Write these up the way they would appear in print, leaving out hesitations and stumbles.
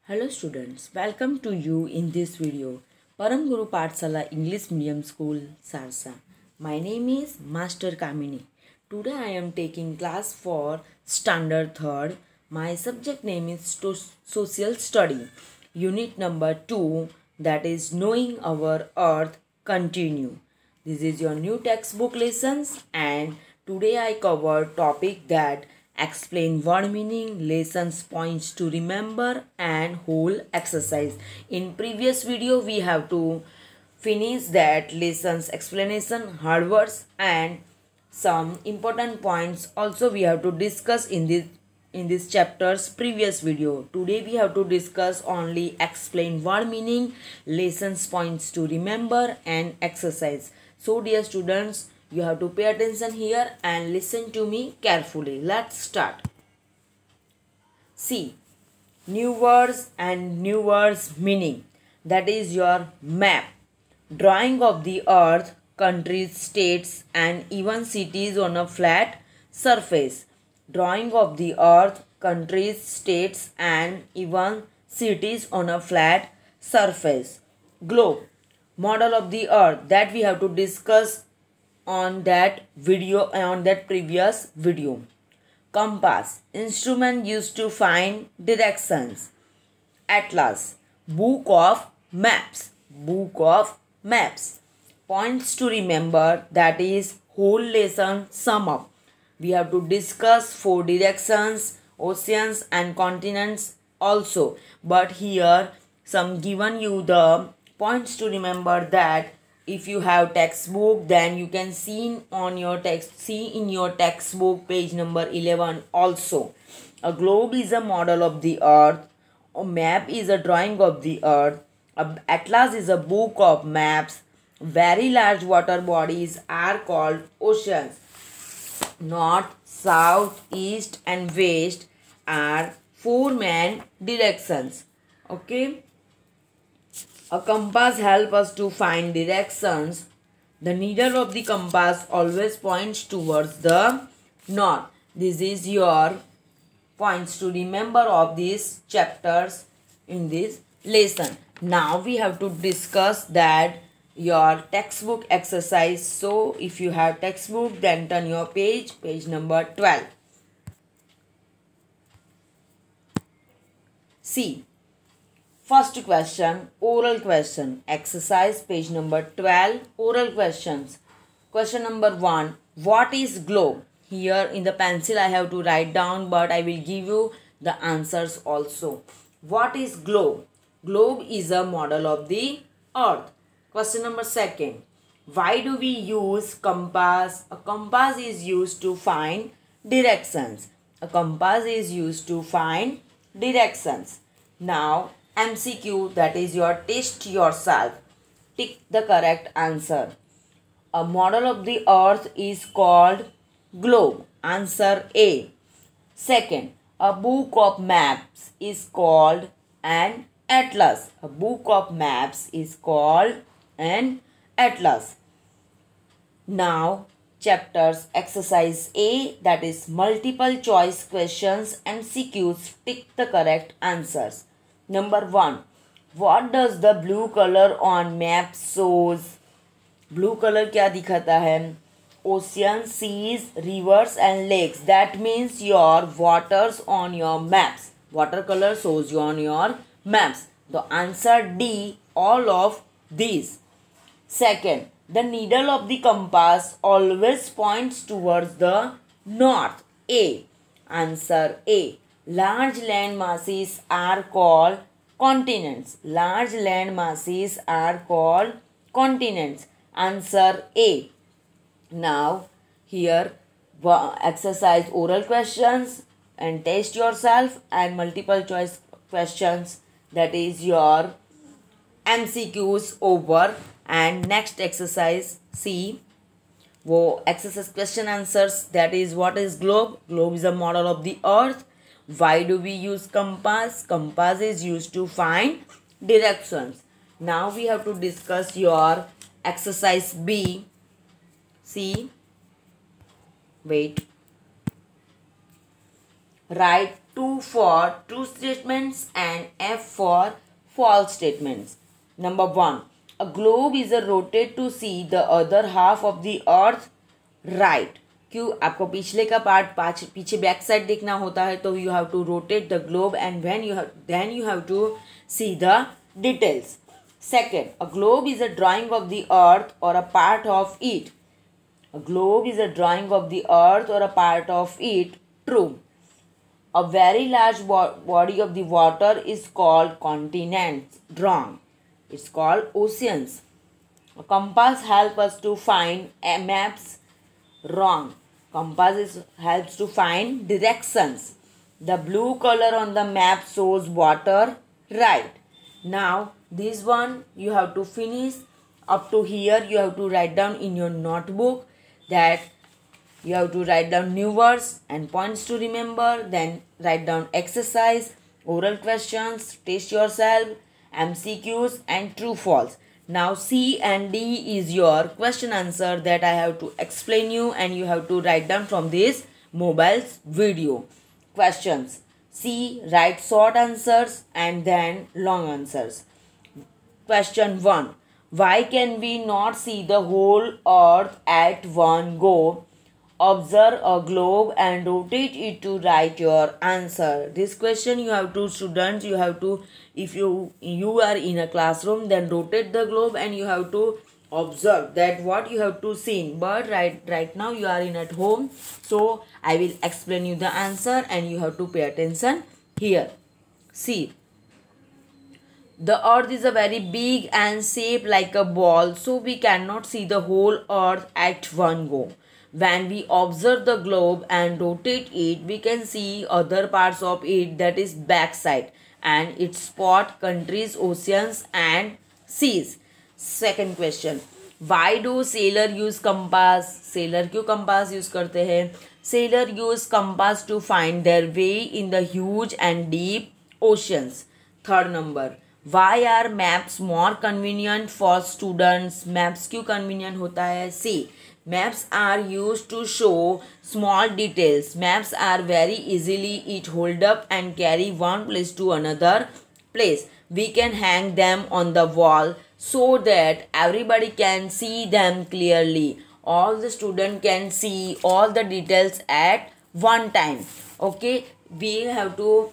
Hello students, welcome to you in this video. Param Guru Pathshala English Medium School, Sarsa. My name is Master Kamini. Today I am taking class for Standard 3rd. My subject name is Social Study. Unit number 2, that is Knowing Our Earth, continue. This is your new textbook lessons, and today I cover topic that explain word meaning, lessons, points to remember, and whole exercise. In previous video we have to finish that lessons explanation, hard words, and some important points also we have to discuss in this chapter's previous video. Today we have to discuss only explain word meaning, lessons, points to remember, and exercise. So dear students, you have to pay attention here and listen to me carefully. Let's start. See, new words and new words meaning. That is your map. Drawing of the earth, countries, states, and even cities on a flat surface. Drawing of the earth, countries, states, and even cities on a flat surface. Globe. Model of the earth, that we have to discuss on that video, on that previous video. Compass, instrument used to find directions. Atlas, book of maps. Book of maps. Points to remember, that is whole lesson sum up. We have to discuss 4 directions, oceans and continents also. But here some given you the points to remember, that if you have textbook, then you can see in your textbook page number 11 also. A globe is a model of the earth. A map is a drawing of the earth. A atlas is a book of maps. Very large water bodies are called oceans. North, south, east and west are 4 main directions. Okay. A compass helps us to find directions. The needle of the compass always points towards the north. This is your points to remember of these chapters in this lesson. Now we have to discuss that your textbook exercise. So if you have textbook, then turn your page number 12. See. First question, oral question. Exercise page number 12, oral questions. Question number 1, what is globe? Here in the pencil I have to write down, but I will give you the answers also. What is globe? Globe is a model of the earth. Question number 2, why do we use compass? A compass is used to find directions. A compass is used to find directions. Now MCQ, that is your test yourself. Tick the correct answer. A model of the earth is called globe. Answer A. Second, a book of maps is called an atlas. A book of maps is called an atlas. Now chapters exercise A, that is multiple choice questions and MCQs. Tick the correct answers. Number 1, what does the blue color on map shows? Blue color क्या दिखाता है? Oceans, seas, rivers and lakes. That means your waters on your maps. Water color shows you on your maps. The answer D, all of these. Second, the needle of the compass always points towards the north. A. Answer A. Large land masses are called continents. Large land masses are called continents. Answer A. Now here exercise oral questions and test yourself, and multiple choice questions, that is your MCQs over. And next exercise, see, वो exercise question answers, that is what is globe? Globe is a model of the earth. Why do we use compass? Compass is used to find directions. Now we have to discuss your exercise B. See, wait. Write 2 for true statements and F for false statements. Number 1. A globe is a rotate to see the other half of the earth. Right. क्यों? आपको पिछले का part पीछे back side देखना होता है, तो you have to rotate the globe and then you have to see the details. Second, a globe is a drawing of the earth or a part of it. A globe is a drawing of the earth or a part of it. True. A very large body of the water is called continents. Wrong. It's called oceans. A compass helps us to find maps. Wrong. Compass helps to find directions. The blue color on the map shows water. Right. Now this one you have to finish. Up to here you have to write down in your notebook that you have to write down new words and points to remember. Then write down exercise, oral questions, test yourself, MCQs and true false. Now C and D is your question answer that I have to explain you, and you have to write down from this mobile's video. Questions. C, write short answers and then long answers. Question 1. Why can we not see the whole earth at one go? Observe a globe and rotate it to write your answer. This question you have to, students, you have to, if you are in a classroom, then rotate the globe and you have to observe that what you have to see. But right now you are in at home, so I will explain you the answer and you have to pay attention here. See, the earth is a very big and shaped like a ball, so we cannot see the whole earth at one go. When we observe the globe and rotate it, we can see other parts of it, that is backside, and its spot, countries, oceans and seas. Second question. Why do sailor use compass? Sailor क्यों compass use करते हैं? Sailor use compass to find their way in the huge and deep oceans. Third number. Why are maps more convenient for students? Maps क्यों convenient होता है? See, maps are used to show small details. Maps are very easily it hold up and carry one place to another place. We can hang them on the wall so that everybody can see them clearly. All the student can see all the details at one time. Okay, we have to,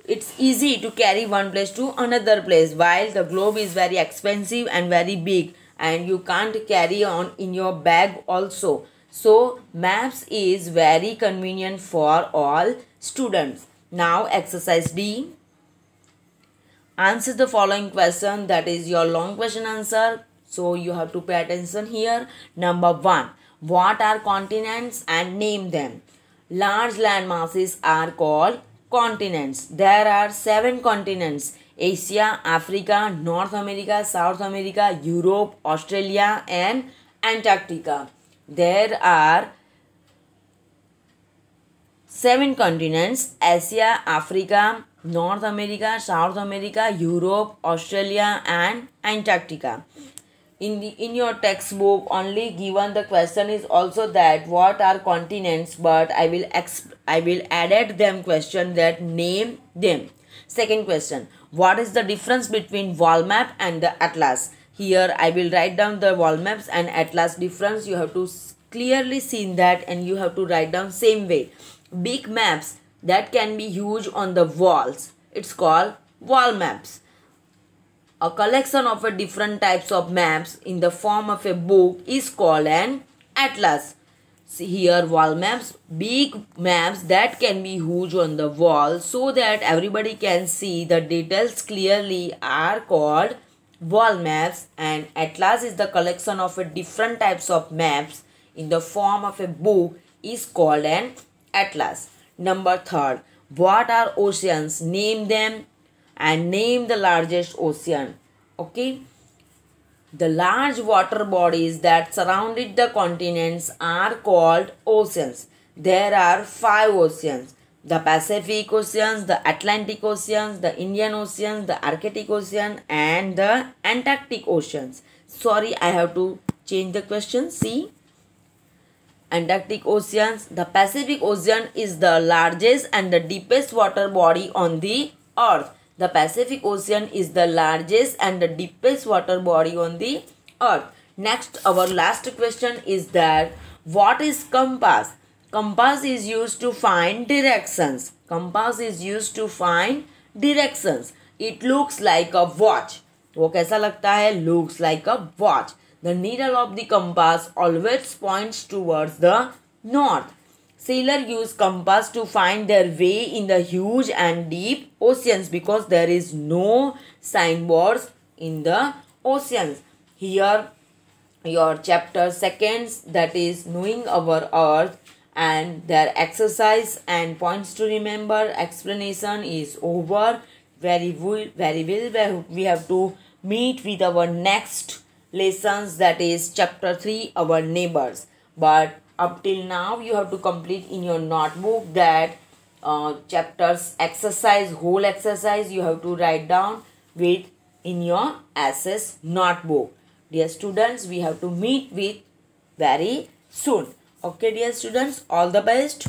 it's easy to carry one place to another place, while the globe is very expensive and very big and you can't carry on in your bag also. So maps is very convenient for all students. Now exercise D. Answer the following question, that is your long question answer. So you have to pay attention here. Number 1. What are continents and name them? Large land masses are called continents. There are 7 continents: Asia, Africa, North America, South America, Europe, Australia and Antarctica. There are 7 continents: Asia, Africa, North America, South America, Europe, Australia and Antarctica. In your textbook only given the question is also that what are continents, but I will added them question that name them. Second question. What is the difference between wall map and the atlas? Here I will write down the wall maps and atlas difference. You have to clearly see that and you have to write down same way. Big maps that can be huge on the walls, it's called wall maps. A collection of different types of maps in the form of a book is called an atlas. See here, wall maps, big maps that can be huge on the wall so that everybody can see the details clearly are called wall maps, and atlas is the collection of different types of maps in the form of a book is called an atlas. Number 3. What are oceans? Name them and name the largest ocean. Okay. The large water bodies that surrounded the continents are called oceans. There are 5 oceans: the Pacific Ocean, the Atlantic Ocean, the Indian Ocean, the Arctic Ocean and the Antarctic Oceans. Sorry, I have to change the question. See, Antarctic Oceans. The Pacific Ocean is the largest and the deepest water body on the earth. The Pacific Ocean is the largest and the deepest water body on the earth. Next, our last question is that what is compass? Compass is used to find directions. Compass is used to find directions. It looks like a watch. वो कैसा लगता है? Looks like a watch. The needle of the compass always points towards the north. Sailors use compass to find their way in the huge and deep oceans because there is no signboards in the oceans. Here your chapter seconds, that is knowing our earth, and their exercise and points to remember explanation is over. Very well. We have to meet with our next lessons, that is chapter 3, our neighbors. But up till now you have to complete in your notebook that chapters exercise, whole exercise you have to write down with in your SS notebook. Dear students, we have to meet with very soon. Okay dear students, all the best.